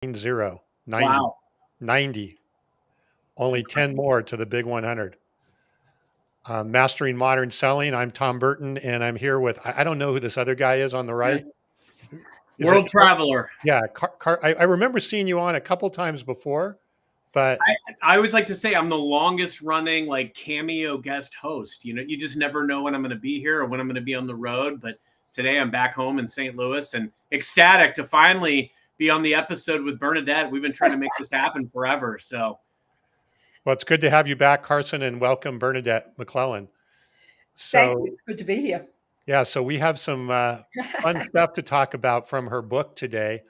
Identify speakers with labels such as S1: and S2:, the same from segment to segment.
S1: 90,
S2: Wow.
S1: 90, only 10 more to the big 100. Mastering Modern Selling. I'm Tom Burton, and I'm here with, I don't know who this other guy is on the right. Is
S2: World
S1: it?
S2: traveler.
S1: Yeah. I remember seeing you on a couple times before, but
S2: I always like to say I'm the longest running like cameo guest host. You know, you just never know when I'm going to be here or when I'm going to be on the road. But today I'm back home in St. Louis and ecstatic to finally be on the episode with Bernadette. We've been trying to make this happen forever. So,
S1: well, it's good to have you back, Carson, and welcome Bernadette McClelland.
S3: Thank you.
S1: So,
S3: It's good to be here.
S1: yeah, so we have some fun stuff to talk about from her book today.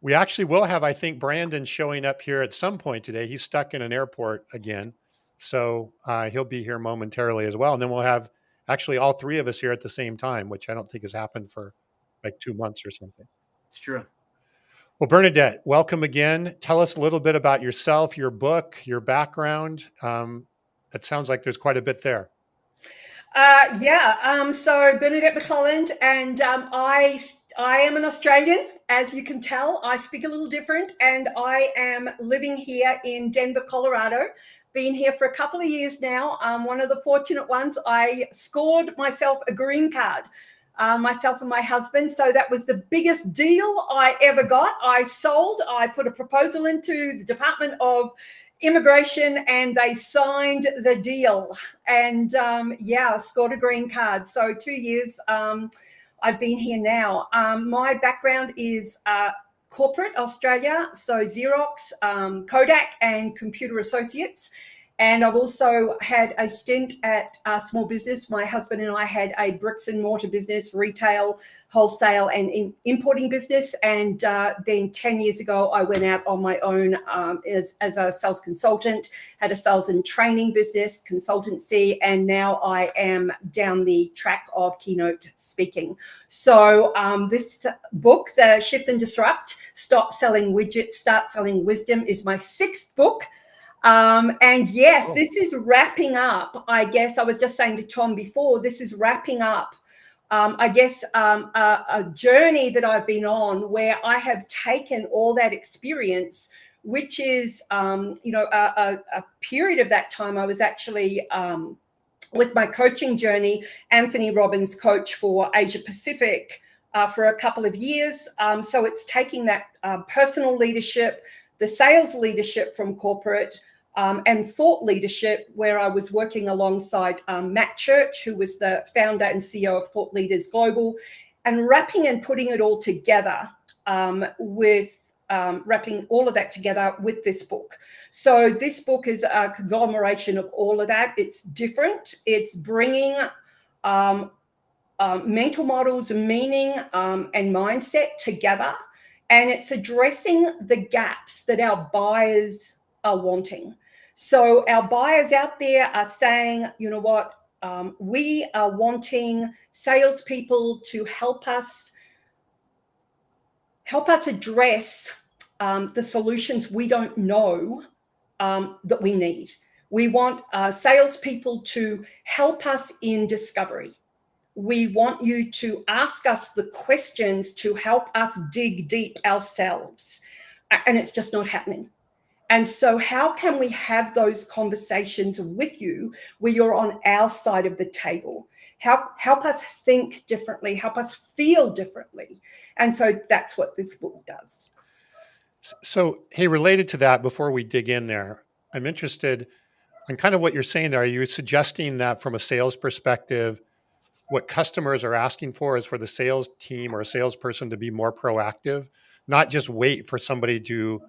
S1: We actually will have, I think, Brandon showing up here at some point today. He's stuck in an airport again. So he'll be here momentarily as well. And then we'll have actually all three of us here at the same time, which I don't think has happened for like 2 months or something.
S2: it's true.
S1: Well, Bernadette, welcome again. Tell us a little bit about yourself, your book, your background. It sounds like there's quite a bit there.
S3: So Bernadette McClelland, and I am an Australian, as you can tell. I speak a little different, and I am living here in Denver, Colorado. Been here for a couple of years now. I'm one of the fortunate ones. I scored myself a green card, myself and my husband. So that was the biggest deal I ever got. I put a proposal into the Department of Immigration and they signed the deal, and scored a green card. So 2 years I've been here now. My background is corporate Australia, so Xerox, Kodak and Computer Associates. And I've also had a stint at small business. My husband and I had a bricks and mortar business, retail, wholesale, and importing business. And then 10 years ago, I went out on my own as a sales consultant, had a sales and training business, consultancy, and now I am down the track of keynote speaking. So this book, The Shift and Disrupt, Stop Selling Widgets, Start Selling Wisdom, is my 6th book. And yes, this is wrapping up. I guess I was just saying to Tom before, this is wrapping up, a journey that I've been on where I have taken all that experience, which is, a period of that time I was actually with my coaching journey, Anthony Robbins' coach for Asia Pacific for a couple of years. So it's taking that personal leadership, the sales leadership from corporate, and thought leadership, where I was working alongside Matt Church, who was the founder and CEO of Thought Leaders Global, and wrapping and putting it all together wrapping all of that together with this book. So this book is a conglomeration of all of that. It's different. It's bringing mental models, meaning, and mindset together. And it's addressing the gaps that our buyers are wanting. So our buyers out there are saying, you know what, we are wanting salespeople to help us address the solutions we don't know that we need. We want salespeople to help us in discovery. We want you to ask us the questions to help us dig deep ourselves. And it's just not happening. And so how can we have those conversations with you where you're on our side of the table? Help us think differently, help us feel differently. And so that's what this book does.
S1: So, hey, related to that, before we dig in there, I'm interested in kind of what you're saying there. Are you suggesting that from a sales perspective, what customers are asking for is for the sales team or a salesperson to be more proactive, not just wait for somebody to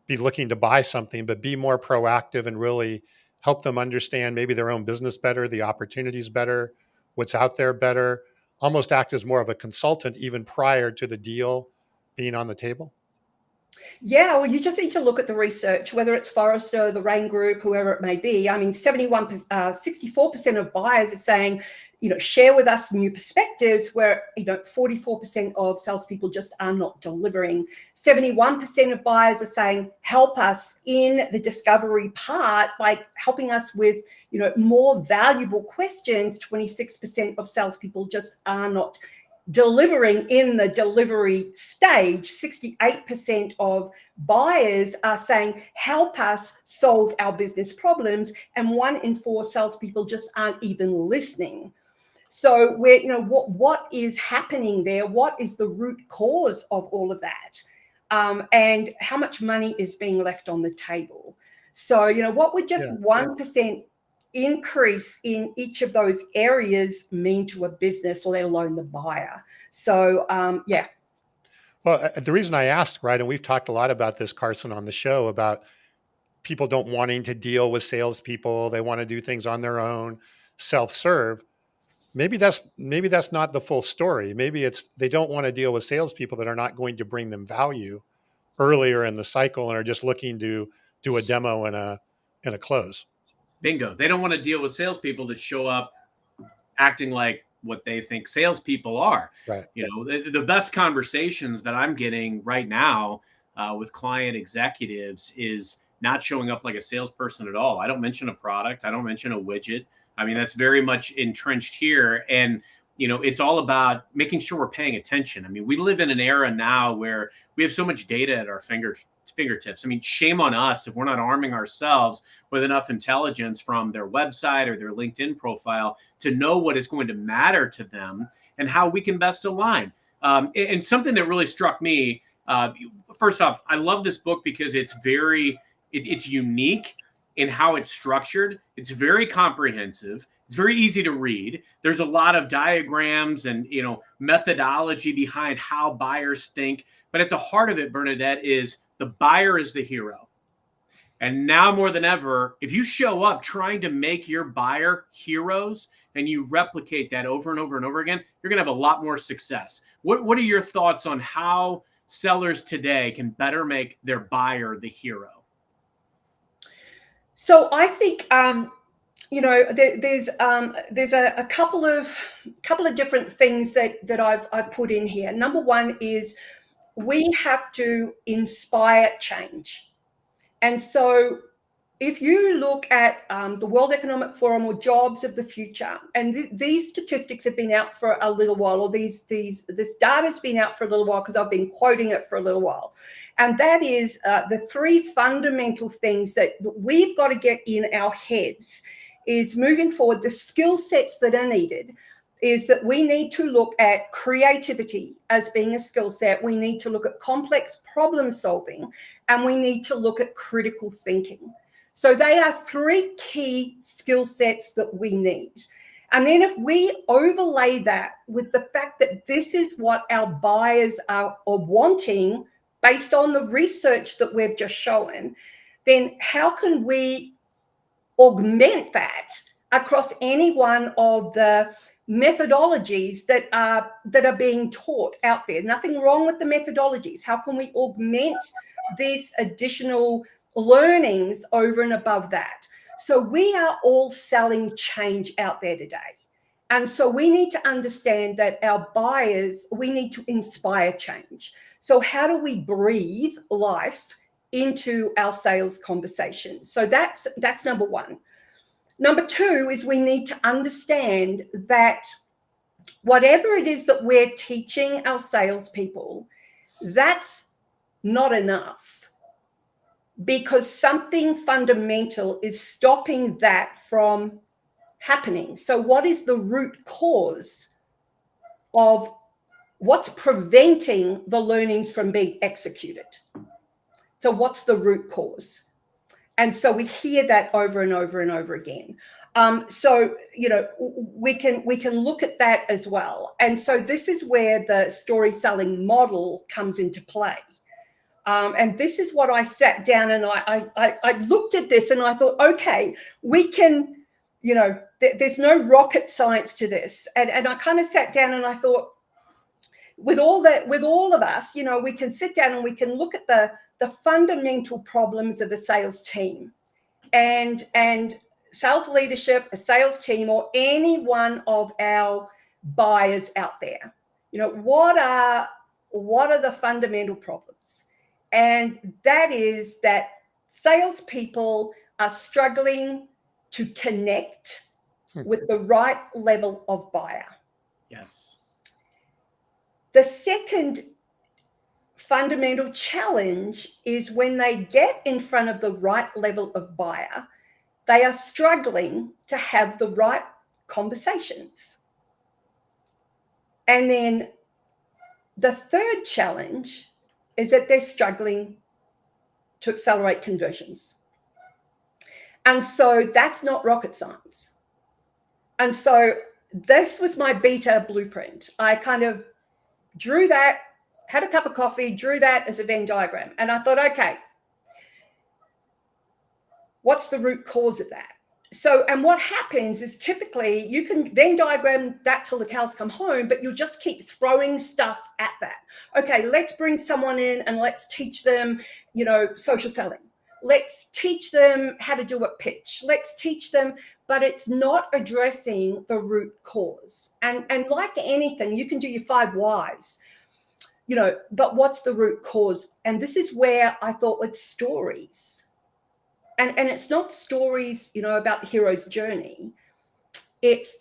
S1: be looking to buy something, but be more proactive and really help them understand maybe their own business better, the opportunities better, what's out there better, almost act as more of a consultant even prior to the deal being on the table?
S3: Yeah, well, you just need to look at the research, whether it's Forrester, the Rain Group, whoever it may be. I mean, 64% of buyers are saying, share with us new perspectives, where, 44% of salespeople just are not delivering. 71% of buyers are saying, help us in the discovery part by helping us with, more valuable questions. 26% of salespeople just are not delivering in the delivery stage, 68% of buyers are saying, help us solve our business problems. And 1 in 4 salespeople just aren't even listening. So what is happening there? What is the root cause of all of that? And how much money is being left on the table? So, what would just 1% increase in each of those areas mean to a business, let alone the buyer? So,
S1: Well, the reason I asked, right, and we've talked a lot about this, Carson, on the show about people don't wanting to deal with salespeople. They want to do things on their own, self-serve. Maybe that's not the full story. Maybe it's they don't want to deal with salespeople that are not going to bring them value earlier in the cycle and are just looking to do a demo and a close.
S2: Bingo. They don't want to deal with salespeople that show up acting like what they think salespeople are.
S1: Right.
S2: The best conversations that I'm getting right now with client executives is not showing up like a salesperson at all. I don't mention a product. I don't mention a widget. I mean, that's very much entrenched here. And, it's all about making sure we're paying attention. I mean, we live in an era now where we have so much data at our fingertips. I mean, shame on us if we're not arming ourselves with enough intelligence from their website or their LinkedIn profile to know what is going to matter to them and how we can best align. And something that really struck me, first off, I love this book because it's it's unique in how it's structured. It's very comprehensive. It's very easy to read. There's a lot of diagrams and, methodology behind how buyers think. But at the heart of it, Bernadette, is the buyer is the hero. And now more than ever, if you show up trying to make your buyer heroes and you replicate that over and over and over again, you're going to have a lot more success. What are your thoughts on how sellers today can better make their buyer the hero?
S3: So I think there's a couple of different things that I've put in here. Number one is we have to inspire change. And so if you look at the World Economic Forum or jobs of the future, and these statistics have been out for a little while, or this data's been out for a little while because I've been quoting it for a little while. And that is the 3 fundamental things that we've got to get in our heads is moving forward. The skill sets that are needed is that we need to look at creativity as being a skill set. We need to look at complex problem solving, and we need to look at critical thinking. So they are 3 key skill sets that we need. And then if we overlay that with the fact that this is what our buyers are wanting based on the research that we've just shown, then how can we augment that across any one of the methodologies that are being taught out there? Nothing wrong with the methodologies. How can we augment these additional learnings over and above that? So we are all selling change out there today. And so we need to understand that our buyers, we need to inspire change. So how do we breathe life into our sales conversation? So that's number one. Number 2 is we need to understand that whatever it is that we're teaching our salespeople, that's not enough, because something fundamental is stopping that from happening. So what is the root cause of what's preventing the learnings from being executed? So what's the root cause? And so we hear that over and over and over again. So we can look at that as well. And so this is where the story selling model comes into play. And this is what I sat down and I looked at this and I thought, okay, we can, there's no rocket science to this. And I kind of sat down and I thought, with all of us, we can sit down and we can look at the fundamental problems of a sales team and sales leadership, a sales team, or any one of our buyers out there. What are the fundamental problems? And that is that salespeople are struggling to connect with the right level of buyer.
S2: Yes.
S3: The second fundamental challenge is when they get in front of the right level of buyer, they are struggling to have the right conversations. And then the third challenge is that they're struggling to accelerate conversions. And so that's not rocket science. And so this was my beta blueprint. I kind of drew that, had a cup of coffee, drew that as a Venn diagram. And I thought, okay, what's the root cause of that? So, and what happens is typically you can Venn diagram that till the cows come home, but you'll just keep throwing stuff at that. Okay, let's bring someone in and let's teach them, social selling. Let's teach them how to do a pitch. Let's teach them, but it's not addressing the root cause. And like anything, you can do your 5 whys, but what's the root cause? And this is where I thought with stories. And it's not stories, about the hero's journey. It's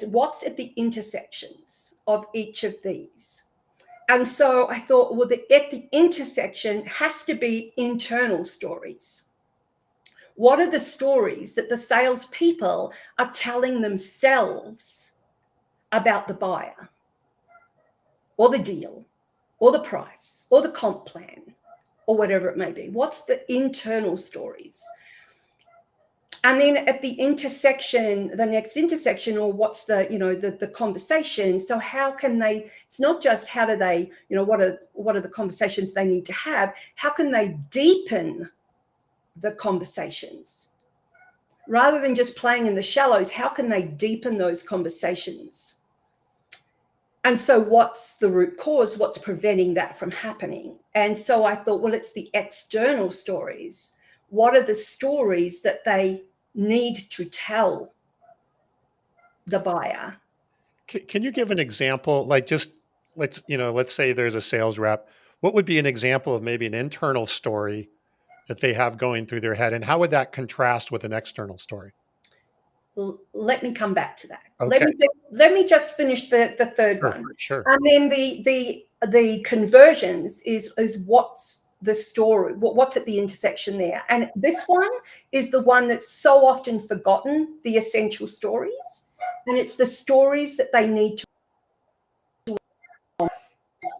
S3: what's at the intersections of each of these. And so I thought, well, at the intersection has to be internal stories. What are the stories that the salespeople are telling themselves about the buyer or the deal or the price or the comp plan or whatever it may be? What's the internal stories? And then at the intersection, the next intersection, or what's the conversation? So how can they, it's not just how do they, what are the conversations they need to have? How can they deepen the conversations? Rather than just playing in the shallows, how can they deepen those conversations? And so what's the root cause? What's preventing that from happening? And so I thought, well, it's the external stories. What are the stories that they need to tell the buyer?
S1: Can you give an example? Like just let's say there's a sales rep. What would be an example of maybe an internal story that they have going through their head? And how would that contrast with an external story?
S3: Let me come back to that.
S1: Okay.
S3: Let me just finish the third one.
S1: Sure.
S3: And then the conversions is what's the story, what's at the intersection there. And this one is the one that's so often forgotten, the essential stories. And it's the stories that they need to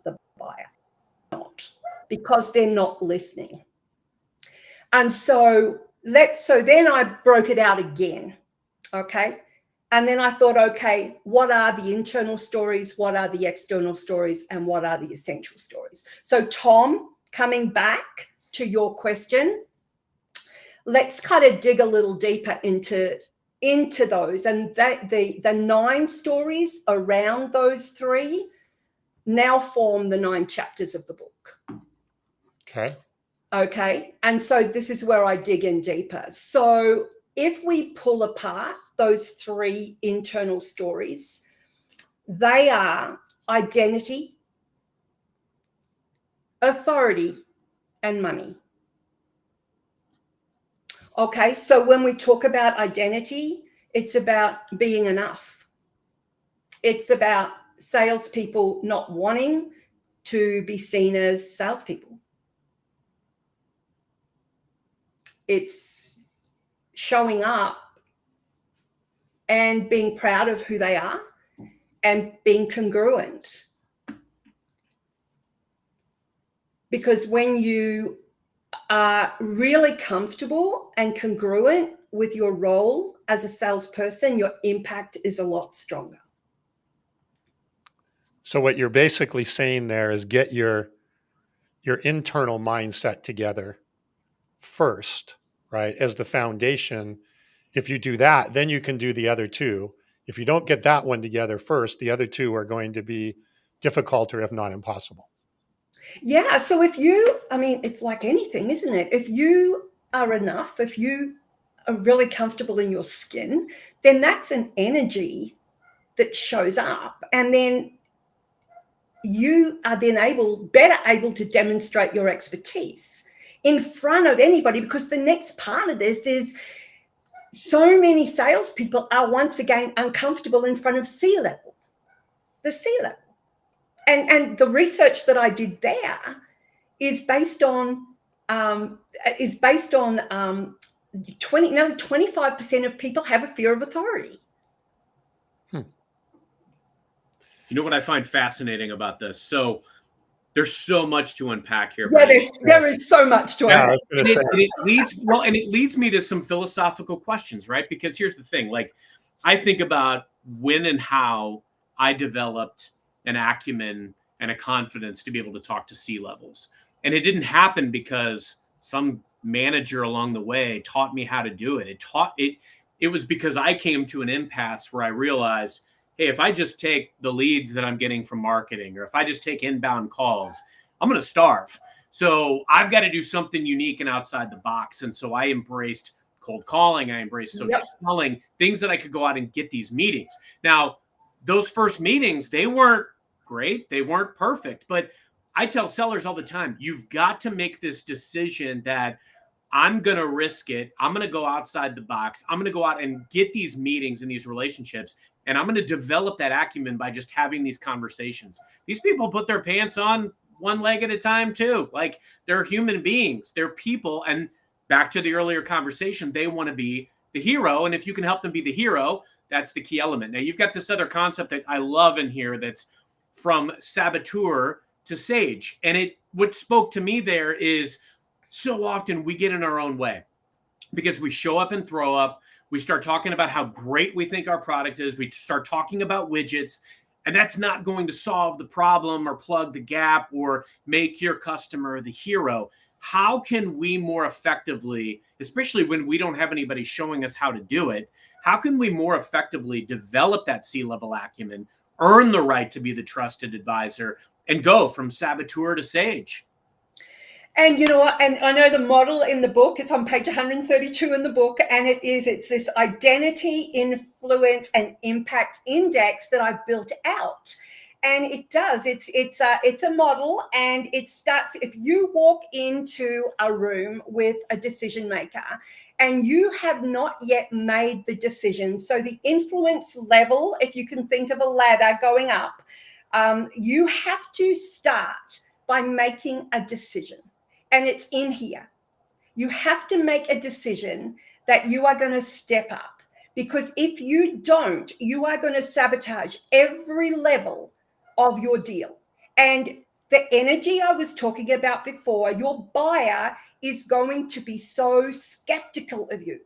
S3: the buyer, not because they're not listening. And so then I broke it out again. Okay. And then I thought, okay, what are the internal stories? What are the external stories? And what are the essential stories? So Tom, coming back to your question, let's kind of dig a little deeper into those. And the 9 stories around those 3 now form the 9 chapters of the book. Okay. And so this is where I dig in deeper. So if we pull apart those 3 internal stories, they are identity, authority, and money. Okay, so when we talk about identity, it's about being enough. It's about salespeople not wanting to be seen as salespeople. It's showing up and being proud of who they are and being congruent. Because when you are really comfortable and congruent with your role as a salesperson, your impact is a lot stronger.
S1: So what you're basically saying there is get your internal mindset together first, right? As the foundation. If you do that, then you can do the other 2. If you don't get that one together first, the other 2 are going to be difficult or if not impossible.
S3: Yeah. So it's like anything, isn't it? If you are enough, if you are really comfortable in your skin, then that's an energy that shows up. And then you are then better able to demonstrate your expertise in front of anybody, because the next part of this is so many salespeople are once again uncomfortable in front of C-level, the C-level. And the research that I did there is based on 25% of people have a fear of authority.
S2: You know what I find fascinating about this? So there's so much to unpack here.
S3: Yeah, there is so much to unpack.
S2: It leads me to some philosophical questions, right? Because here's the thing, like I think about when and how I developed an acumen and a confidence to be able to talk to C-levels. And it didn't happen because some manager along the way taught me how to do it. It was because I came to an impasse where I realized, hey, if I just take the leads that I'm getting from marketing, or if I just take inbound calls, I'm going to starve. So I've got to do something unique and outside the box. And so I embraced cold calling. I embraced social selling, things that I could go out and get these meetings. Now, those first meetings, they weren't great. They weren't perfect. But I tell sellers all the time, you've got to make this decision that I'm going to risk it. I'm going to go outside the box. I'm going to go out and get these meetings and these relationships. And I'm going to develop that acumen by just having these conversations. These people put their pants on one leg at a time too. Like they're human beings, they're people. And back to the earlier conversation, they want to be the hero. And if you can help them be the hero, that's the key element. Now you've got this other concept that I love in here that's from saboteur to sage. And what spoke to me there is so often we get in our own way because we show up and throw up. We start talking about how great we think our product is. We start talking about widgets, and that's not going to solve the problem or plug the gap or make your customer the hero. How can we more effectively, especially when we don't have anybody showing us how to do it, how can we more effectively develop that C-level acumen, earn the right to be the trusted advisor, and go from saboteur to sage?
S3: And you know what? And I know the model in the book, it's on page 132 in the book, and it's this identity, influence, and impact index that I've built out. And it does, it's a model, and it starts, if you walk into a room with a decision maker and you have not yet made the decision, so the influence level, if you can think of a ladder going up, you have to start by making a decision. And it's in here. You have to make a decision that you are going to step up, because if you don't, you are going to sabotage every level of your deal. And the energy I was talking about before, your buyer is going to be so skeptical of you.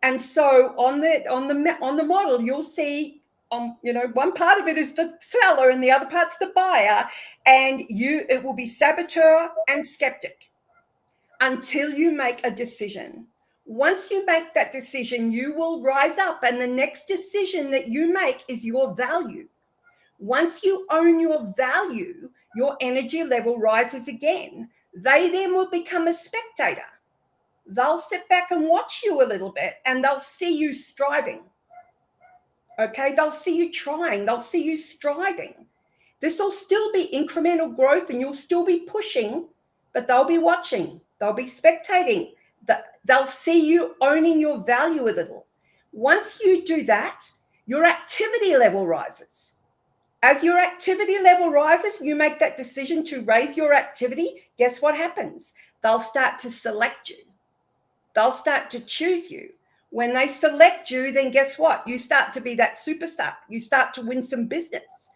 S3: And so on the model, you'll see, one part of it is the seller and the other part's the buyer, and it will be saboteur and skeptic until you make a decision. Once you make that decision, you will rise up, and the next decision that you make is your value. Once you own your value, your energy level rises again. They then will become a spectator. They'll sit back and watch you a little bit, and they'll see you striving. Okay, they'll see you trying, they'll see you striving. This will still be incremental growth, and you'll still be pushing, but they'll be watching, they'll be spectating. They'll see you owning your value a little. Once you do that, your activity level rises. As your activity level rises, you make that decision to raise your activity. Guess what happens? They'll start to select you. They'll start to choose you. When they select you, then guess what? You start to be that superstar. You start to win some business,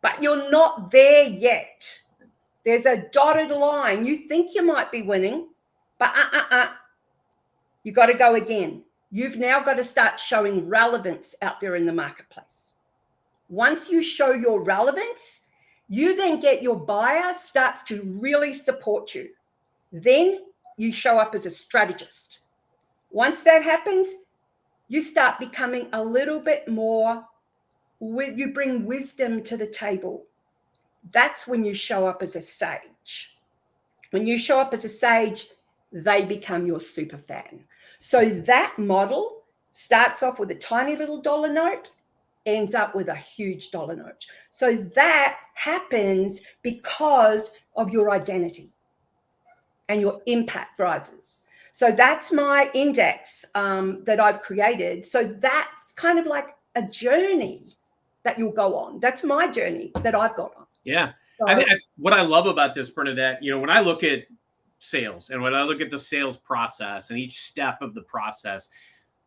S3: but you're not there yet. There's a dotted line. You think you might be winning, but you got to go again. You've now got to start showing relevance out there in the marketplace. Once you show your relevance, you then get your buyer starts to really support you. Then you show up as a strategist. Once that happens, you start becoming a little bit more, you bring wisdom to the table. That's when you show up as a sage. When you show up as a sage, they become your super fan. So that model starts off with a tiny little dollar note, ends up with a huge dollar note. So that happens because of your identity and your impact rises. So that's my index that I've created. So that's kind of like a journey that you'll go on. That's my journey that I've got on.
S2: Yeah.
S3: So,
S2: What I love about this, Bernadette, when I look at sales and when I look at the sales process and each step of the process,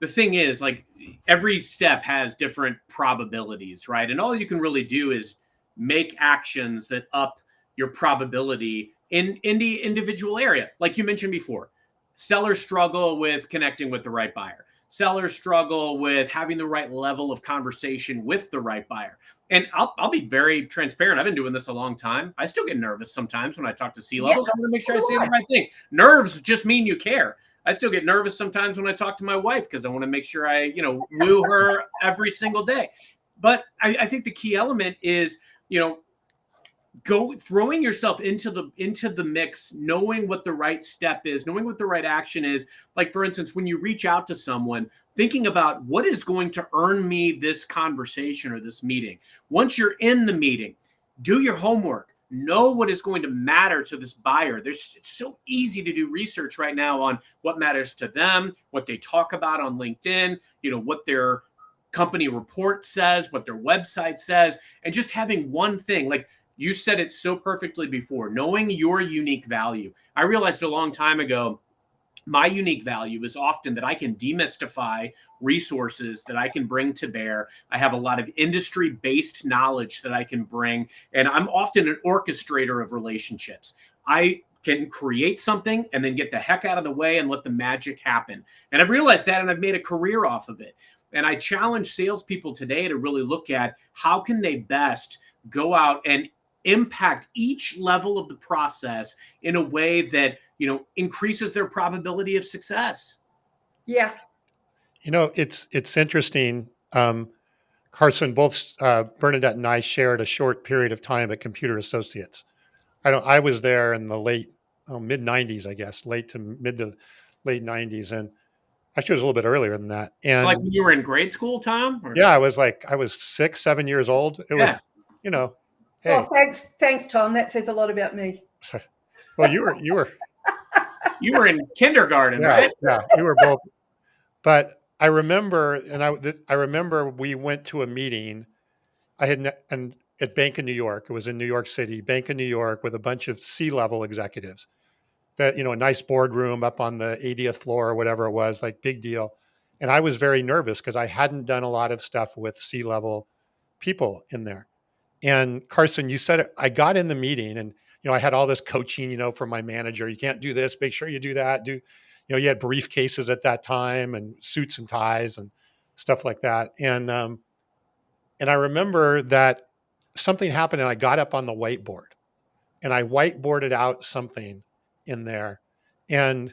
S2: the thing is, like, every step has different probabilities, right? And all you can really do is make actions that up your probability in the individual area. Like you mentioned before, sellers struggle with connecting with the right buyer. Sellers struggle with having the right level of conversation with the right buyer. And I'll be very transparent. I've been doing this a long time. I still get nervous sometimes when I talk to C
S3: yeah,
S2: levels. I want to make sure I say the right thing. Nerves just mean you care. I still get nervous sometimes when I talk to my wife because I want to make sure I, woo her every single day. But I think the key element is, go throwing yourself into the mix, knowing what the right step is, knowing what the right action is. Like, for instance, when you reach out to someone, thinking about what is going to earn me this conversation or this meeting. Once you're in the meeting, do your homework. Know what is going to matter to this buyer. It's so easy to do research right now on what matters to them, what they talk about on LinkedIn, what their company report says, what their website says, and just having one thing. Like, you said it so perfectly before, knowing your unique value. I realized a long time ago, my unique value is often that I can demystify resources that I can bring to bear. I have a lot of industry-based knowledge that I can bring, and I'm often an orchestrator of relationships. I can create something and then get the heck out of the way and let the magic happen. And I've realized that, and I've made a career off of it. And I challenge salespeople today to really look at how can they best go out and impact each level of the process in a way that increases their probability of success.
S3: yeah,
S1: It's interesting. Carson, both Bernadette and I shared a short period of time at Computer Associates. I was there in the mid '90s, I guess, late to mid to late '90s, and actually it was a little bit earlier than that.
S2: It's like
S1: And
S2: when you were in grade school, Tom? Or?
S1: yeah, I was 6, 7 years old. It was,
S2: Yeah.
S3: well,
S1: hey,
S3: thanks, Tom. That says a lot about me.
S1: well, you were,
S2: You were in kindergarten,
S1: yeah,
S2: right?
S1: yeah, you were both. But I remember, I remember we went to a meeting. And at Bank of New York, it was in New York City, Bank of New York, with a bunch of C-level executives. That a nice boardroom up on the 80th floor or whatever it was, like big deal. And I was very nervous because I hadn't done a lot of stuff with C-level people in there. And Carson, you said it, I got in the meeting and I had all this coaching, from my manager. You can't do this, make sure you do that. You had briefcases at that time and suits and ties and stuff like that. And I remember that something happened and I got up on the whiteboard and I whiteboarded out something in there. And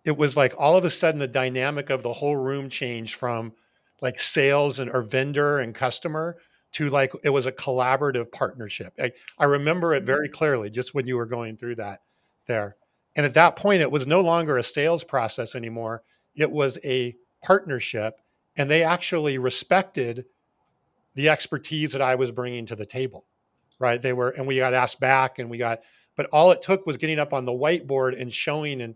S1: it was like all of a sudden the dynamic of the whole room changed from like sales or vendor and customer to like it was a collaborative partnership. I remember it very clearly just when you were going through that there. And at that point, it was no longer a sales process anymore. It was a partnership. And they actually respected the expertise that I was bringing to the table, right? And we got asked back but all it took was getting up on the whiteboard and showing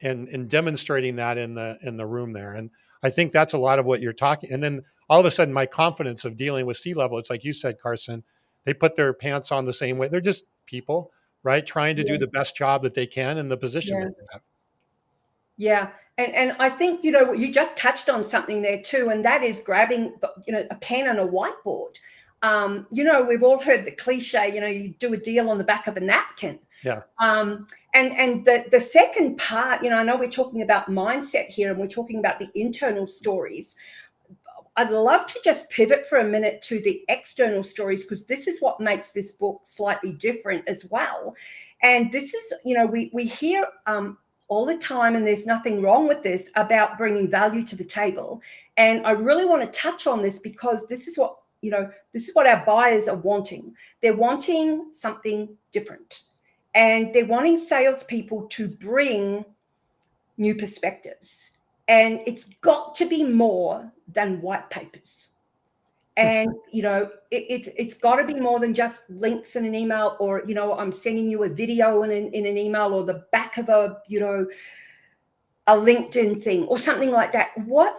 S1: and demonstrating that in the room there. And I think that's a lot of what you're talking. And then all of a sudden my confidence of dealing with C-level, it's like you said, Carson, they put their pants on the same way. They're just people, right? Trying to do the best job that they can in the position
S3: Yeah.
S1: that they have.
S3: Yeah. And I think, you just touched on something there too, and that is grabbing, a pen and a whiteboard. We've all heard the cliche, you do a deal on the back of a napkin.
S1: Yeah.
S3: And the second part, I know we're talking about mindset here and we're talking about the internal stories. I'd love to just pivot for a minute to the external stories, because this is what makes this book slightly different as well. And this is, we hear all the time, and there's nothing wrong with this, about bringing value to the table. And I really want to touch on this because this is what our buyers are wanting. They're wanting something different. And they're wanting salespeople to bring new perspectives. And it's got to be more than white papers. And, it's got to be more than just links in an email, or, I'm sending you a video in an email, or the back of a LinkedIn thing or something like that. What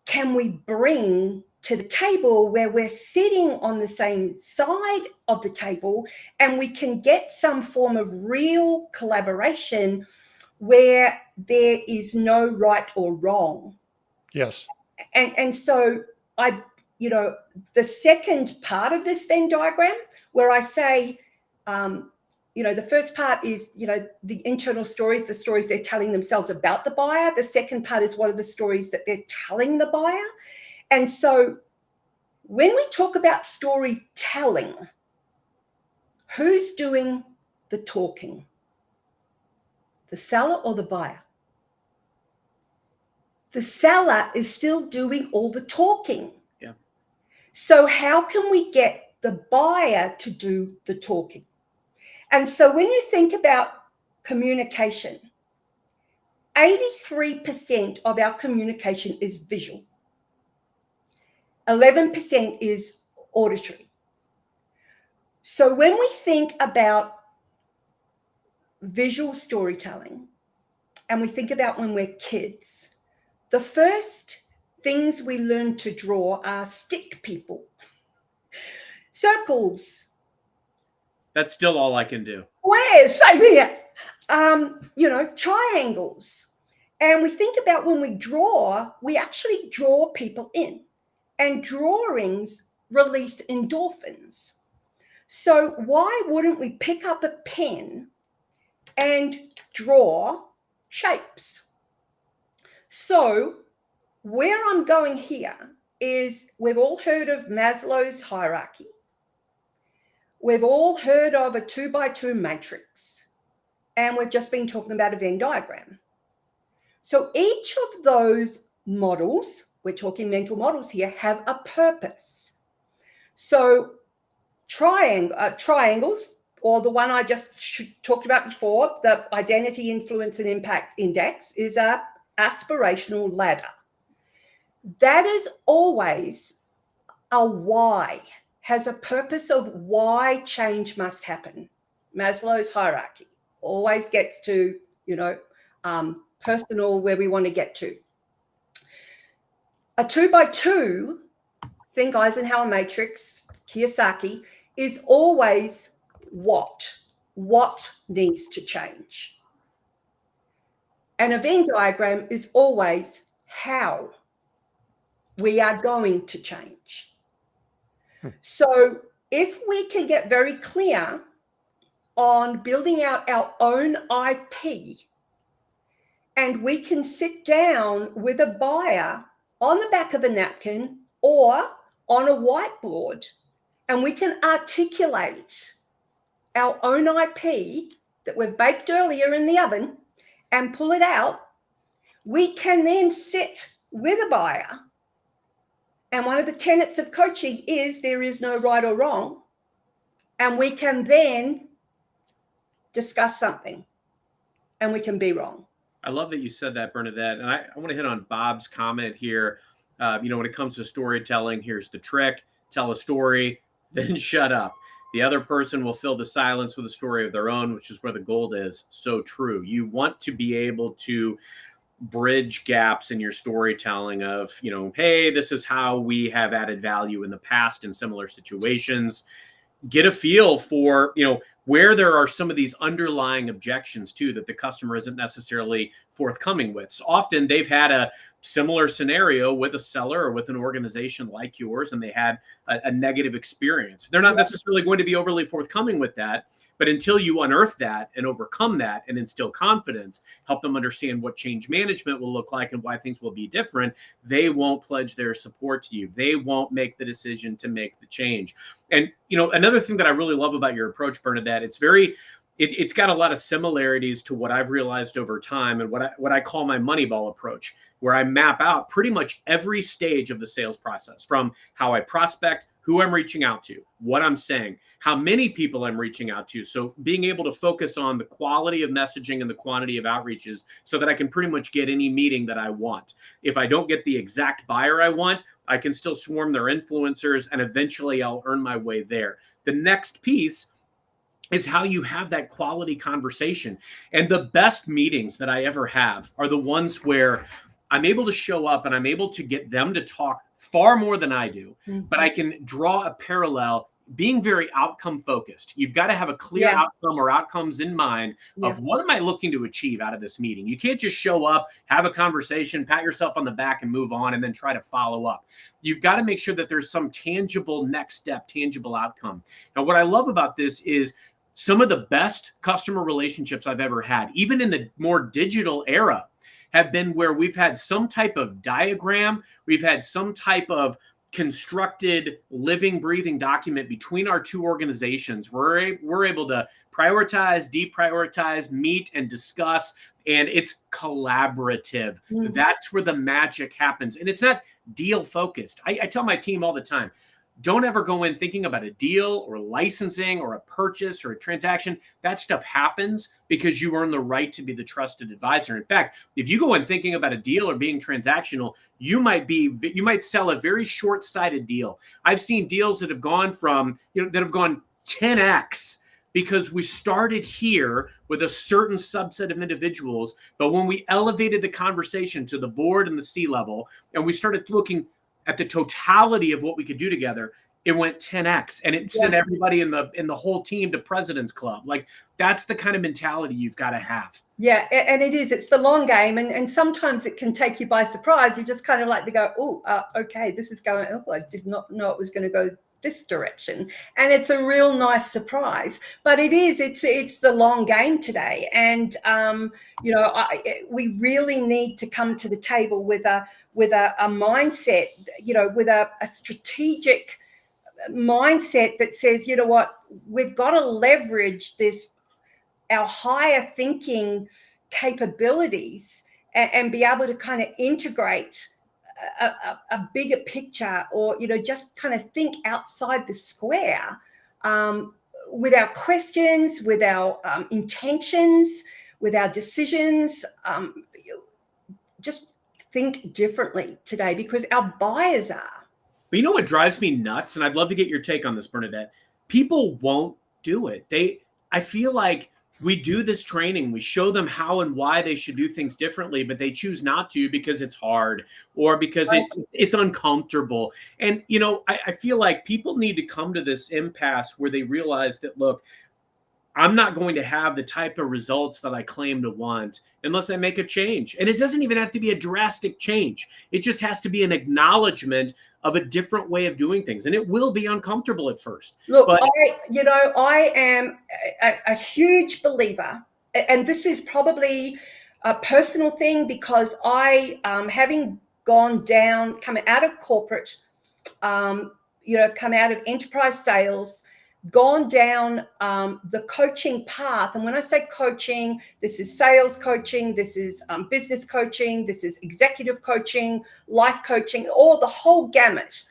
S3: can we bring to the table where we're sitting on the same side of the table and we can get some form of real collaboration where there is no right or wrong.
S1: Yes.
S3: And so the second part of this Venn diagram where I say, the first part is, the internal stories, the stories they're telling themselves about the buyer. The second part is what are the stories that they're telling the buyer. And so when we talk about storytelling, who's doing the talking? The seller or the buyer? The seller is still doing all the talking.
S2: Yeah.
S3: So how can we get the buyer to do the talking? And so when you think about communication, 83% of our communication is visual. 11% is auditory. So when we think about visual storytelling and we think about when we're kids, the first things we learn to draw are stick people, circles.
S2: That's still all I can do.
S3: Where? Same here. Triangles. And we think about when we draw, we actually draw people in. And drawings release endorphins. So why wouldn't we pick up a pen and draw shapes? So where I'm going here is we've all heard of Maslow's hierarchy. We've all heard of a 2x2 matrix. And we've just been talking about a Venn diagram. So each of those models, we're talking mental models here, have a purpose. So triangles, or the one I just talked about before, the identity, influence, and impact index, is a aspirational ladder. That is always a why, has a purpose of why change must happen. Maslow's hierarchy always gets to, personal, where we want to get to. A 2x2, think Eisenhower matrix, Kiyosaki, is always what needs to change. And a Venn diagram is always how we are going to change. So if we can get very clear on building out our own IP, and we can sit down with a buyer on the back of a napkin or on a whiteboard, and we can articulate our own IP that we've baked earlier in the oven and pull it out, we can then sit with a buyer. And one of the tenets of coaching is there is no right or wrong. And we can then discuss something, and we can be wrong.
S2: I love that you said that, Bernadette. And I want to hit on Bob's comment here. When it comes to storytelling, here's the trick. Tell a story, then shut up. The other person will fill the silence with a story of their own, which is where the gold is. So true. You want to be able to bridge gaps in your storytelling of, hey, this is how we have added value in the past in similar situations. Get a feel for, where there are some of these underlying objections too that the customer isn't necessarily forthcoming with. So often they've had a similar scenario with a seller or with an organization like yours, and they had a negative experience. They're not necessarily going to be overly forthcoming with that, but until you unearth that and overcome that and instill confidence, help them understand what change management will look like and why things will be different, they won't pledge their support to you. They won't make the decision to make the change. And, another thing that I really love about your approach, Bernadette, it's got a lot of similarities to what I've realized over time and what I call my Moneyball approach, where I map out pretty much every stage of the sales process, from how I prospect, who I'm reaching out to, what I'm saying, how many people I'm reaching out to. So being able to focus on the quality of messaging and the quantity of outreaches so that I can pretty much get any meeting that I want. If I don't get the exact buyer I want, I can still swarm their influencers, and eventually I'll earn my way there. The next piece is how you have that quality conversation. And the best meetings that I ever have are the ones where I'm able to show up and I'm able to get them to talk far more than I do, but I can draw a parallel being very outcome focused. You've got to have a clear outcome or outcomes in mind of what am I looking to achieve out of this meeting? You can't just show up, have a conversation, pat yourself on the back and move on and then try to follow up. You've got to make sure that there's some tangible next step, tangible outcome. Now, what I love about this is some of the best customer relationships I've ever had, even in the more digital era, have been where we've had some type of diagram, we've had some type of constructed living, breathing document between our two organizations. We're able to prioritize, deprioritize, meet, and discuss, and it's collaborative. That's where the magic happens. And it's not deal focused. I tell my team all the time, don't ever go in thinking about a deal or licensing or a purchase or a transaction. That stuff happens because you earn the right to be the trusted advisor. In fact, if you go in thinking about a deal or being transactional, you might sell a very short-sighted deal. I've seen deals that have gone from, that have gone 10x because we started here with a certain subset of individuals, but when we elevated the conversation to the board and the C-level, and we started looking at the totality of what we could do together, it went 10x, and it sent everybody in the whole team to President's Club. Like, that's the kind of mentality you've got to have.
S3: Yeah, and it's the long game, and sometimes it can take you by surprise. You just kind of like to go, okay, this is going. Oh, I did not know it was going to go this direction, and it's a real nice surprise. But it's the long game today, and we really need to come to the table with a mindset, with a strategic mindset that says, you know what, we've got to leverage our higher thinking capabilities and be able to kind of integrate a bigger picture, or just kind of think outside the square with our questions, with our intentions, with our decisions. Just think differently today because our buyers are.
S2: But you know what drives me nuts, and I'd love to get your take on this, Bernadette. People won't do it. I feel like we do this training, we show them how and why they should do things differently, but they choose not to because it's hard or because it's uncomfortable. And, I feel like people need to come to this impasse where they realize that, look, I'm not going to have the type of results that I claim to want unless I make a change. And it doesn't even have to be a drastic change. It just has to be an acknowledgement of a different way of doing things. And it will be uncomfortable at first.
S3: Look, I am a huge believer, and this is probably a personal thing because I, having gone down, coming out of corporate, come out of enterprise sales, gone down the coaching path. And when I say coaching, this is sales coaching, this is business coaching, this is executive coaching, life coaching, or the whole gamut.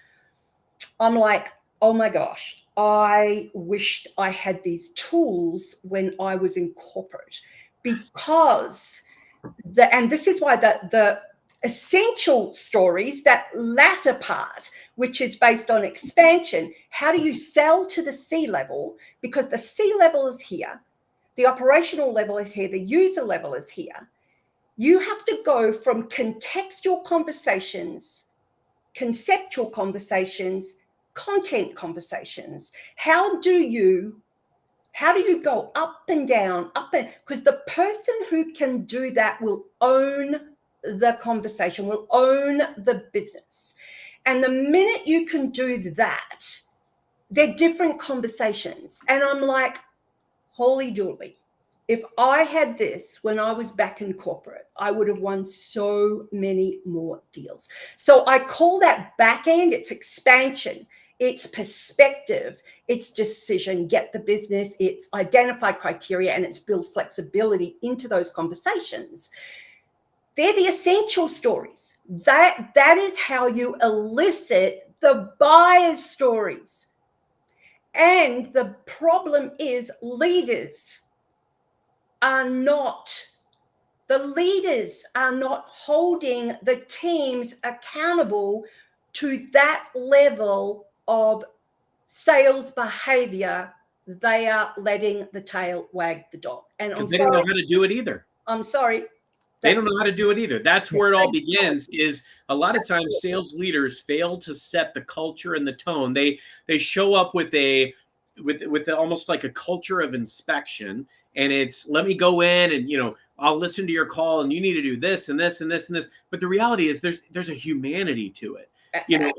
S3: I'm like, oh my gosh, I wished I had these tools when I was in corporate, because and this is why the essential stories, that latter part, which is based on expansion, how do you sell to the C-level? Because the C-level is here, the operational level is here, the user level is here. You have to go from contextual conversations, conceptual conversations, content conversations. How do you go up and down, because the person who can do that will own the conversation, will own the business. And the minute you can do that, they're different conversations. And I'm like, holy dooly. If I had this when I was back in corporate, I would have won so many more deals. So I call that back end, it's expansion, it's perspective, it's decision, get the business, it's identify criteria, and it's build flexibility into those conversations. They're the essential stories. That is how you elicit the buyer's stories. And the problem is leaders are not holding the teams accountable to that level of sales behavior. They are letting the tail wag the dog. And
S2: because they don't know how to do it either.
S3: I'm sorry.
S2: They don't know how to do it either. That's where it all begins. Is a lot of times sales leaders fail to set the culture and the tone. They show up with almost like a culture of inspection, and it's, let me go in and I'll listen to your call and you need to do this and this and this and this. But the reality is there's a humanity to it, and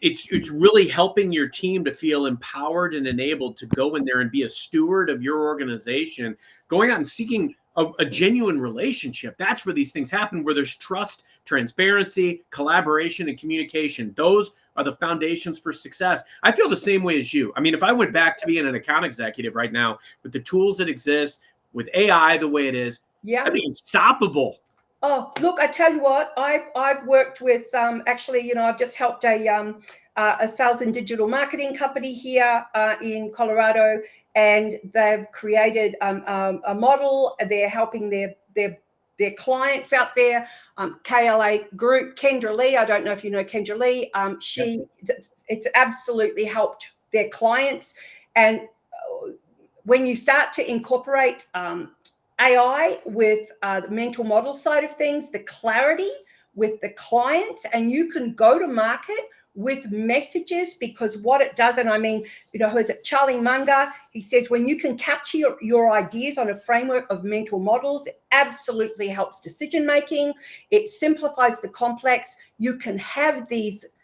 S2: it's really helping your team to feel empowered and enabled to go in there and be a steward of your organization, going out and seeking a genuine relationship. That's where these things happen, where there's trust, transparency, collaboration, and communication. Those are the foundations for success. I feel the same way as you. I mean, if I went back to being an account executive right now with the tools that exist, with AI the way it is, I'd be unstoppable.
S3: Oh, look, I tell you what, I've worked with, actually, I've just helped a sales and digital marketing company here in Colorado, and they've created a model. They're helping their clients out there. KLA Group, Kendra Lee, I don't know if you know Kendra Lee. It's absolutely helped their clients. And when you start to incorporate AI with the mental model side of things, the clarity with the clients, and you can go to market with messages, because what it does, and I mean, who is it? Charlie Munger, he says, when you can capture your ideas on a framework of mental models, it absolutely helps decision making. It simplifies the complex. You can have these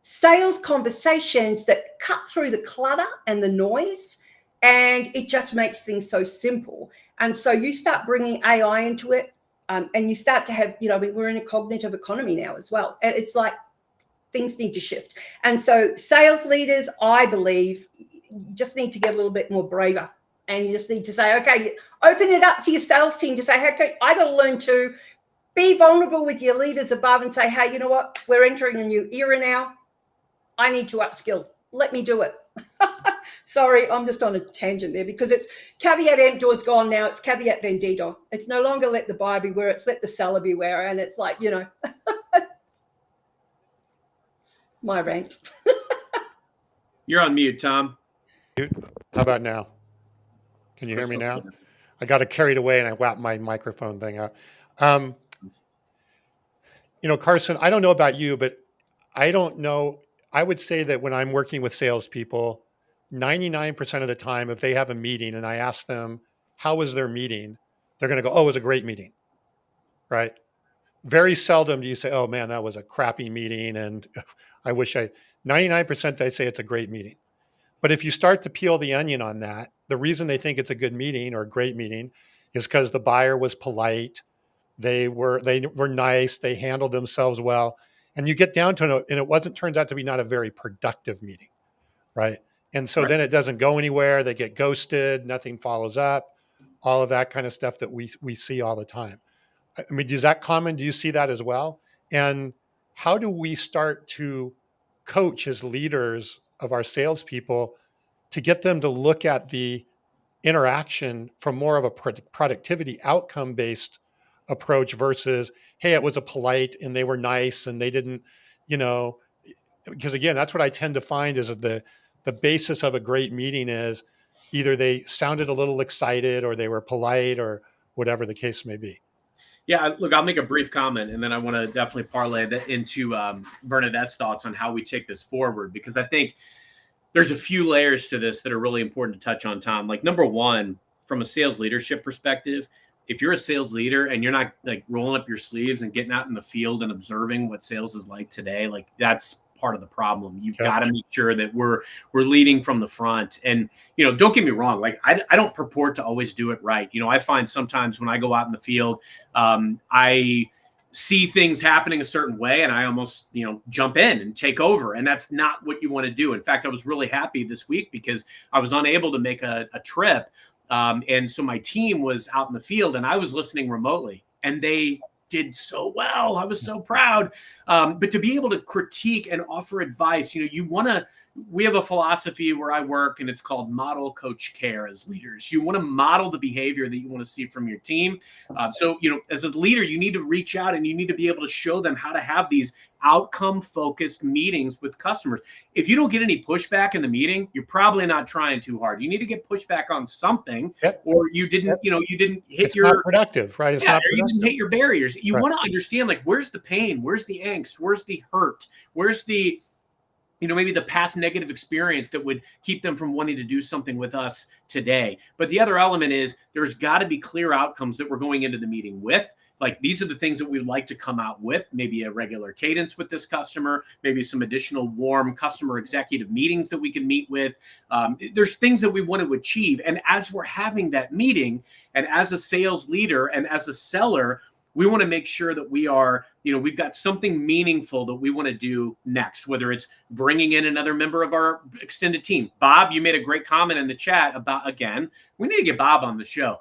S3: sales conversations that cut through the clutter and the noise, and it just makes things so simple. And so you start bringing AI into it, and you start to have, we're in a cognitive economy now as well. And it's like things need to shift. And so sales leaders, I believe, just need to get a little bit more braver. And you just need to say, okay, open it up to your sales team to say, hey, okay, I got to learn to be vulnerable with your leaders above and say, hey, you know what? We're entering a new era now. I need to upskill. Let me do it. Sorry, I'm just on a tangent there, because it's caveat emptor is gone now. It's caveat vendita. It's no longer let the buyer beware. It's let the seller beware. And it's like, my rant.
S2: You're on mute, Tom.
S1: How about now? Can you hear me now? I got carried away and I whapped my microphone thing out. Carson, I don't know about you, but I don't know. I would say that when I'm working with salespeople, 99% of the time, if they have a meeting and I ask them, how was their meeting? They're going to go, oh, it was a great meeting, right? Very seldom do you say, oh man, that was a crappy meeting. And I wish 99% they say it's a great meeting. But if you start to peel the onion on that, the reason they think it's a good meeting or a great meeting is because the buyer was polite. They were nice. They handled themselves well. And you get down to it, and it turns out to be not a very productive meeting, right? And so then it doesn't go anywhere. They get ghosted. Nothing follows up. All of that kind of stuff that we see all the time. I mean, is that common? Do you see that as well? And how do we start to coach as leaders of our salespeople to get them to look at the interaction from more of a productivity outcome-based approach versus, hey, it was a polite and they were nice and they didn't, because again, that's what I tend to find is that the basis of a great meeting is either they sounded a little excited or they were polite or whatever the case may be.
S2: Yeah, look, I'll make a brief comment, and then I want to definitely parlay that into Bernadette's thoughts on how we take this forward, because I think there's a few layers to this that are really important to touch on, Tom. Like, number one, from a sales leadership perspective, if you're a sales leader and you're not like rolling up your sleeves and getting out in the field and observing what sales is like today, like that's part of the problem. You've got to make sure that we're leading from the front. And, don't get me wrong. Like I don't purport to always do it right. I find sometimes when I go out in the field, I see things happening a certain way and I almost, jump in and take over. And that's not what you want to do. In fact, I was really happy this week because I was unable to make a trip. And so my team was out in the field and I was listening remotely, and they did so well. I was so proud. But to be able to critique and offer advice, you want to we have a philosophy where I work, and it's called model, coach, care as leaders. You want to model the behavior that you want to see from your team. So, as a leader, you need to reach out and you need to be able to show them how to have these outcome focused meetings with customers. If you don't get any pushback in the meeting, you're probably not trying too hard. You need to get pushback on something, or you didn't, you didn't hit
S1: it's not productive, right? It's not
S2: or you didn't hit your barriers. You
S1: Right.
S2: want to understand, like, where's the pain? Where's the angst? Where's the hurt? Where's the, maybe the past negative experience that would keep them from wanting to do something with us today. But the other element is there's got to be clear outcomes that we're going into the meeting with. Like, these are the things that we would like to come out with, maybe a regular cadence with this customer, maybe some additional warm customer executive meetings that we can meet with. There's things that we want to achieve. And as we're having that meeting, and as a sales leader and as a seller, we want to make sure that we are, we've got something meaningful that we want to do next, whether it's bringing in another member of our extended team. Bob, you made a great comment in the chat about, again, we need to get Bob on the show,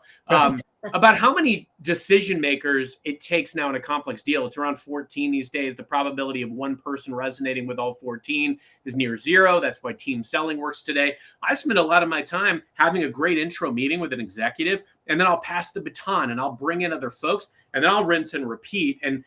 S2: about how many decision makers it takes now in a complex deal. It's around 14 these days. The probability of one person resonating with all 14 is near zero. That's why team selling works today. I spend a lot of my time having a great intro meeting with an executive, and then I'll pass the baton and I'll bring in other folks, and then I'll rinse and repeat and,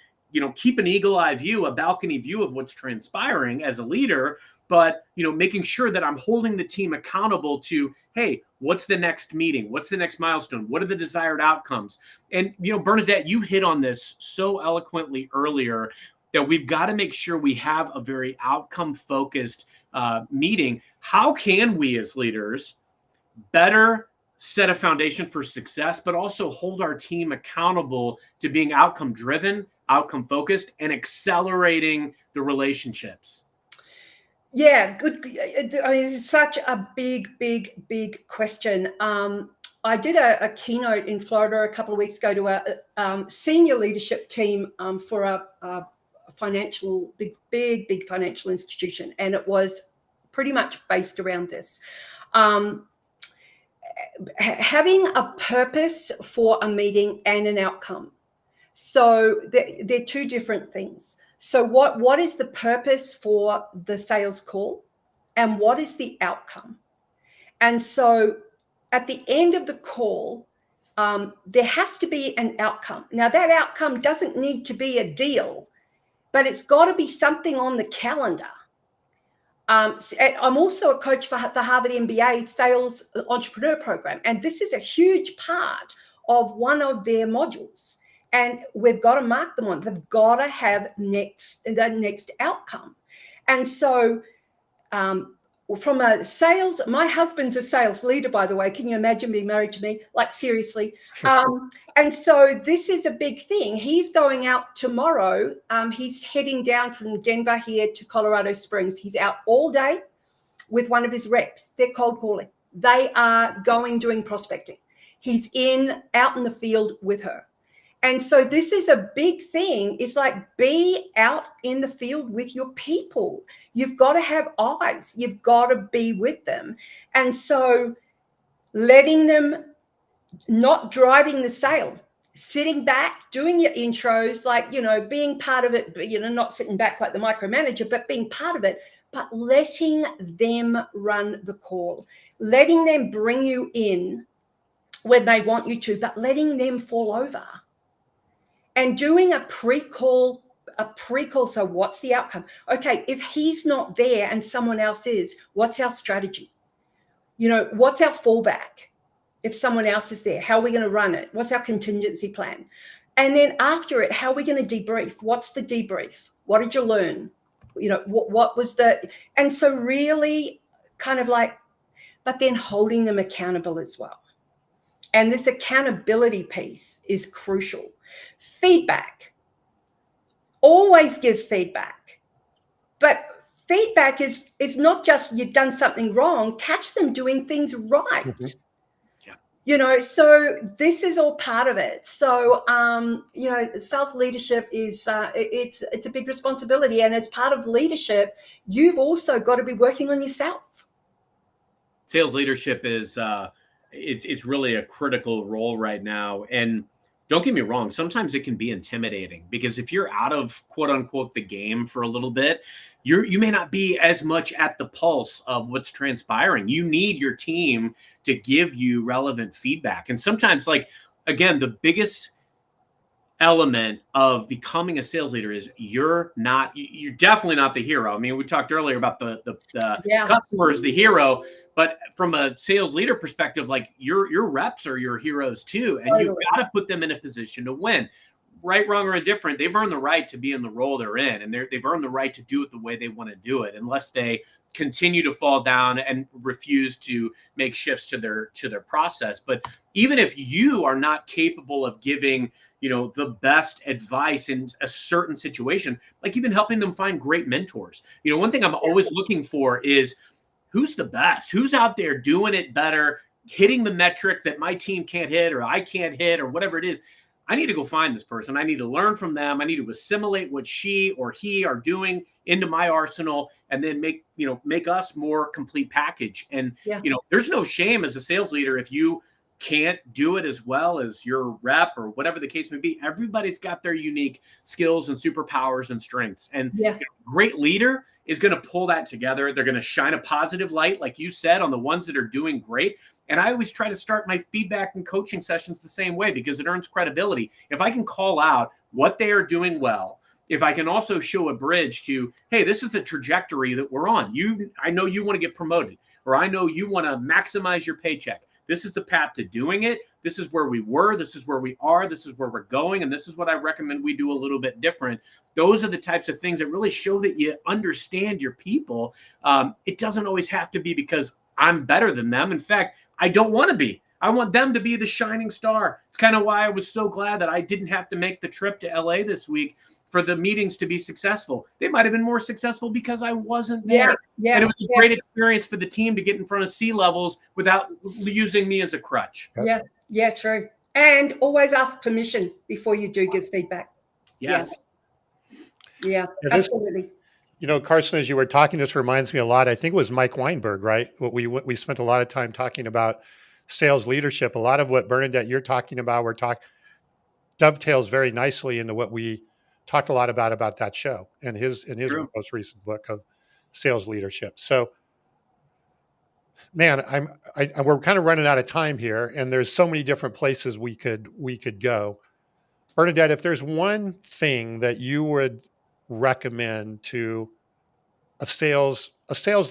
S2: keep an eagle eye view, a balcony view of what's transpiring as a leader, but, making sure that I'm holding the team accountable to, hey, what's the next meeting? What's the next milestone? What are the desired outcomes? And, Bernadette, you hit on this so eloquently earlier, that we've got to make sure we have a very outcome focused meeting. How can we as leaders better set a foundation for success, but also hold our team accountable to being outcome driven, outcome focused, and accelerating the relationships?
S3: Yeah, good. I mean, it's such a big question. I did a keynote in Florida a couple of weeks ago to a senior leadership team for a financial, big financial institution. And it was pretty much based around this. Having a purpose for a meeting and an outcome. So they're two different things. So what is the purpose for the sales call, and what is the outcome? And so at the end of the call, there has to be an outcome. Now, that outcome doesn't need to be a deal, but it's got to be something on the calendar. I'm also a coach for the Harvard MBA Sales Entrepreneur Program, and this is a huge part of one of their modules. And we've got to mark them on. They've got to have the next outcome. And so from a sales, my husband's a sales leader, by the way. Can you imagine being married to me? Like, seriously. And so this is a big thing. He's going out tomorrow. He's heading down from Denver here to Colorado Springs. He's out all day with one of his reps. They're cold calling. They are doing prospecting. He's out in the field with her. And so this is a big thing. It's like, be out in the field with your people. You've got to have eyes. You've got to be with them. And so letting them, not driving the sale, sitting back, doing your intros, like, being part of it, not sitting back like the micromanager, but being part of it, but letting them run the call, letting them bring you in when they want you to, but letting them fall over. And doing a pre-call. So what's the outcome? Okay, if he's not there and someone else is, what's our strategy? What's our fallback? If someone else is there, how are we going to run it? What's our contingency plan? And then after it, how are we going to debrief? What's the debrief? What did you learn? What was and so really kind of like, but then holding them accountable as well. And this accountability piece is crucial. Feedback. Always give feedback. But feedback is not just you've done something wrong. Catch them doing things right.
S2: Mm-hmm.
S3: Yeah. So this is all part of it. So, sales leadership is, it's a big responsibility. And as part of leadership, you've also got to be working on yourself.
S2: Sales leadership is, it's really a critical role right now. And don't get me wrong, sometimes it can be intimidating, because if you're out of quote unquote the game for a little bit, you may not be as much at the pulse of what's transpiring. You need your team to give you relevant feedback. And sometimes, like, again, the biggest element of becoming a sales leader is you're definitely not the hero. I mean, we talked earlier about the
S3: Yeah.
S2: customer is the hero, but from a sales leader perspective, like, your reps are your heroes too, and you've got to put them in a position to win. Right, wrong, or indifferent, they've earned the right to be in the role they're in, and they've earned the right to do it the way they want to do it, unless they continue to fall down and refuse to make shifts to their process. But even if you are not capable of giving, the best advice in a certain situation, like even helping them find great mentors. One thing I'm always looking for is who's the best, who's out there doing it better, hitting the metric that my team can't hit or I can't hit or whatever it is. I need to go find this person. I need to learn from them. I need to assimilate what she or he are doing into my arsenal, and then make us more complete package. And, there's no shame as a sales leader if you can't do it as well as your rep or whatever the case may be. Everybody's got their unique skills and superpowers and strengths. And great leader is going to pull that together. They're going to shine a positive light, like you said, on the ones that are doing great. And I always try to start my feedback and coaching sessions the same way, because it earns credibility. If I can call out what they are doing well, if I can also show a bridge to, hey, this is the trajectory that we're on. I know you want to get promoted, or I know you want to maximize your paycheck. This is the path to doing it. This is where we were. This is where we are. This is where we're going. And this is what I recommend we do a little bit different. Those are the types of things that really show that you understand your people. It doesn't always have to be because I'm better than them. In fact, I don't want to be. I want them to be the shining star. It's kind of why I was so glad that I didn't have to make the trip to LA this week for the meetings to be successful. They might have been more successful because I wasn't there. And it was a great experience for the team to get in front of C-levels without using me as a crutch.
S3: Yeah, true. And always ask permission before you do give feedback.
S2: Yes.
S3: Yeah, absolutely.
S1: Carson, as you were talking, this reminds me a lot. I think it was Mike Weinberg, right? We spent a lot of time talking about sales leadership. A lot of what Bernadette you're talking about, dovetails very nicely into what we talked a lot about that show and his most recent book of sales leadership. So, man, we're kind of running out of time here, and there's so many different places we could go. Bernadette, if there's one thing that you would recommend to a sales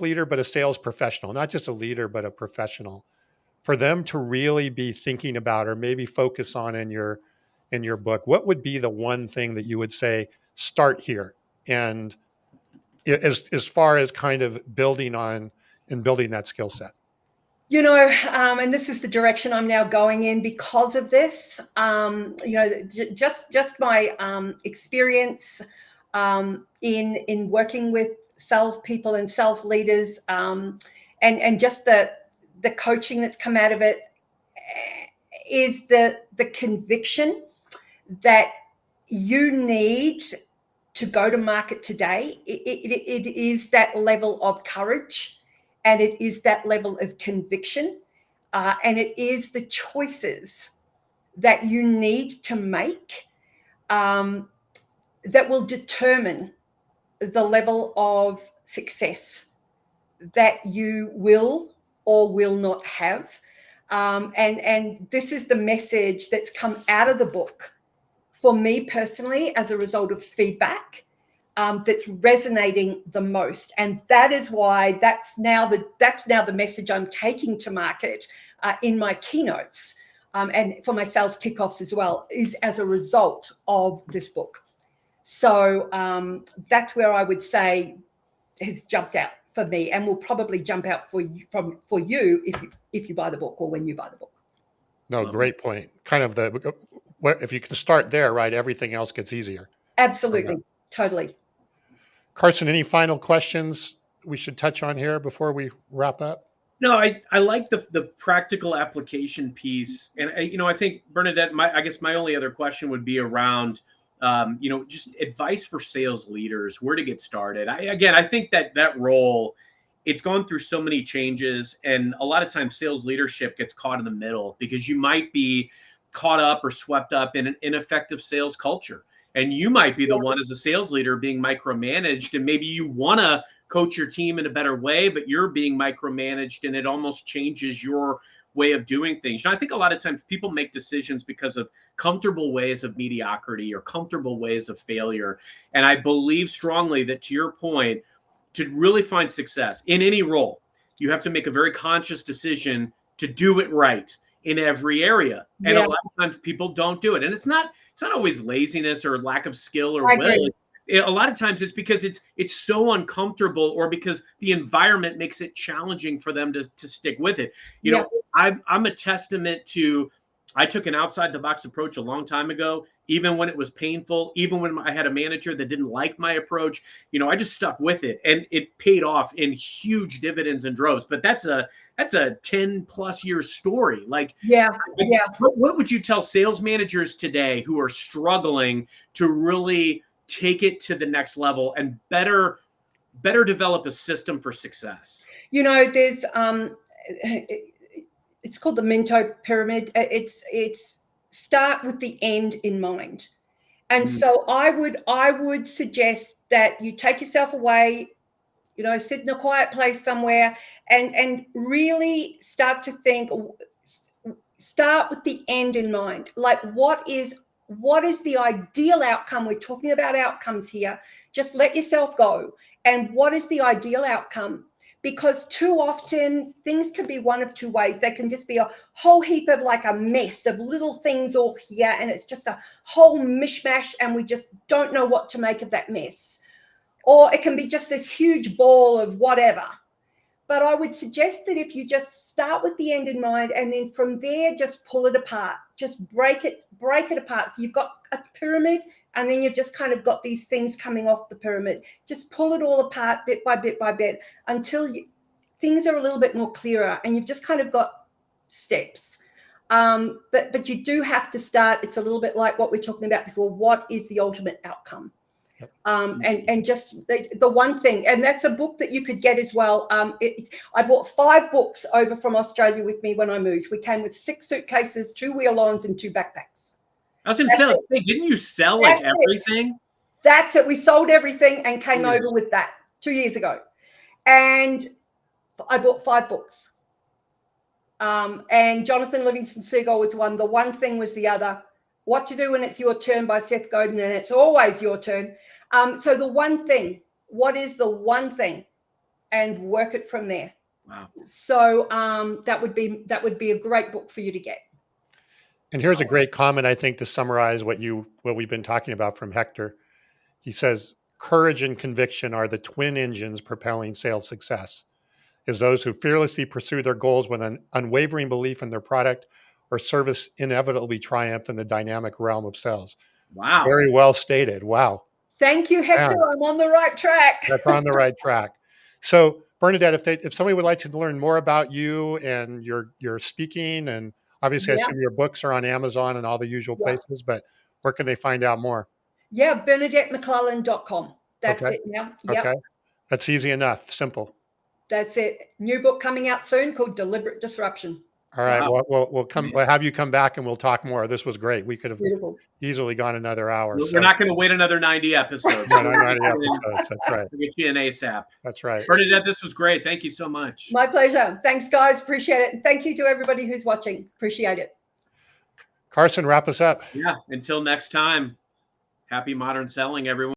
S1: leader, but a sales professional, not just a leader, but a professional, for them to really be thinking about or maybe focus on in your book, what would be the one thing that you would say, start here? And as far as kind of building that skill set.
S3: And this is the direction I'm now going in because of this. Just my experience in working with salespeople and sales leaders, and just the coaching that's come out of it is the conviction that you need to go to market today. It is that level of courage, and it is that level of conviction, and it is the choices that you need to make that will determine the level of success that you will or will not have. And this is the message that's come out of the book for me personally as a result of feedback that's resonating the most. And that is why that's now the message I'm taking to market in my keynotes and for my sales kickoffs as well, is as a result of this book. So that's where I would say has jumped out for me, and will probably jump out for you if you buy the book or when you buy the book.
S1: No, great point. Kind of if you can start there, right, everything else gets easier.
S3: Absolutely, totally.
S1: Carson, any final questions we should touch on here before we wrap up?
S2: No, I like the practical application piece, and I think Bernadette, I guess my only other question would be around just advice for sales leaders, where to get started. I think that role, it's gone through so many changes, and a lot of times sales leadership gets caught in the middle because you might be caught up or swept up in an ineffective sales culture. And you might be the one as a sales leader being micromanaged, and maybe you want to coach your team in a better way, but you're being micromanaged and it almost changes your way of doing things. And I think a lot of times people make decisions because of comfortable ways of mediocrity or comfortable ways of failure. And I believe strongly that, to your point, to really find success in any role, you have to make a very conscious decision to do it right in every area. And a lot of times people don't do it. And it's not always laziness or lack of skill or will. A lot of times it's because it's so uncomfortable, or because the environment makes it challenging for them to stick with it. You know, I'm a testament to, I took an outside the box approach a long time ago, even when it was painful, even when I had a manager that didn't like my approach. You know, I just stuck with it, and it paid off in huge dividends and droves. But that's a 10+ year story. Like, what would you tell sales managers today who are struggling to really take it to the next level and better develop a system for success?
S3: You know, there's it's called the Minto pyramid. It's start with the end in mind. And so I would suggest that you take yourself away, you know, sit in a quiet place somewhere and really start to think, start with the end in mind. Like, what is the ideal outcome? We're talking about outcomes here. Just let yourself go. And what is the ideal outcome? Because too often things can be one of two ways. They can just be a whole heap of like a mess of little things all here, and it's just a whole mishmash, and we just don't know what to make of that mess. Or it can be just this huge ball of whatever. But I would suggest that if you just start with the end in mind, and then from there, just pull it apart, just break it apart. So you've got a pyramid, and then you've just kind of got these things coming off the pyramid. Just pull it all apart bit by bit by bit until things are a little bit more clearer, and you've just kind of got steps. But you do have to start. It's a little bit like what we're talking about before. What is the ultimate outcome? And just the one thing, and that's a book that you could get as well. I bought 5 books over from Australia with me when I moved. We came with 6 suitcases, 2 wheel-ons, and 2 backpacks.
S2: I was going to say, hey, didn't you sell like everything?
S3: That's it. We sold everything and came over with that 2 years ago. And I bought 5 books. And Jonathan Livingston Seagull was one. The One Thing was the other. What to Do When It's Your Turn by Seth Godin, and It's Always Your Turn. So the one thing, what is the one thing? And work it from there.
S2: Wow.
S3: So that would be a great book for you to get.
S1: And here's a great comment, I think, to summarize what we've been talking about from Hector. He says, courage and conviction are the twin engines propelling sales success. Is those who fearlessly pursue their goals with an unwavering belief in their product or service inevitably triumph in the dynamic realm of sales.
S2: Wow.
S1: Very well stated. Wow.
S3: Thank you, Hector. Yeah. I'm on the right track.
S1: That's on the right track. So Bernadette, if somebody would like to learn more about you and your speaking, and obviously I assume your books are on Amazon and all the usual places, but where can they find out more?
S3: Yeah, BernadetteMcClelland.com. That's it now. Yep.
S1: Okay. That's easy enough. Simple.
S3: That's it. New book coming out soon called Deliberate Disruption.
S1: All right. Wow. We'll have you come back and we'll talk more. This was great. We could have easily gone another hour.
S2: We're not going to wait another 90 episodes.
S1: No, 90 episodes. That's right.
S2: We'll get you an ASAP.
S1: That's right.
S2: Bernadette, this was great. Thank you so much.
S3: My pleasure. Thanks, guys. Appreciate it. And thank you to everybody who's watching. Appreciate it.
S1: Carson, wrap us up.
S2: Yeah. Until next time, happy modern selling, everyone.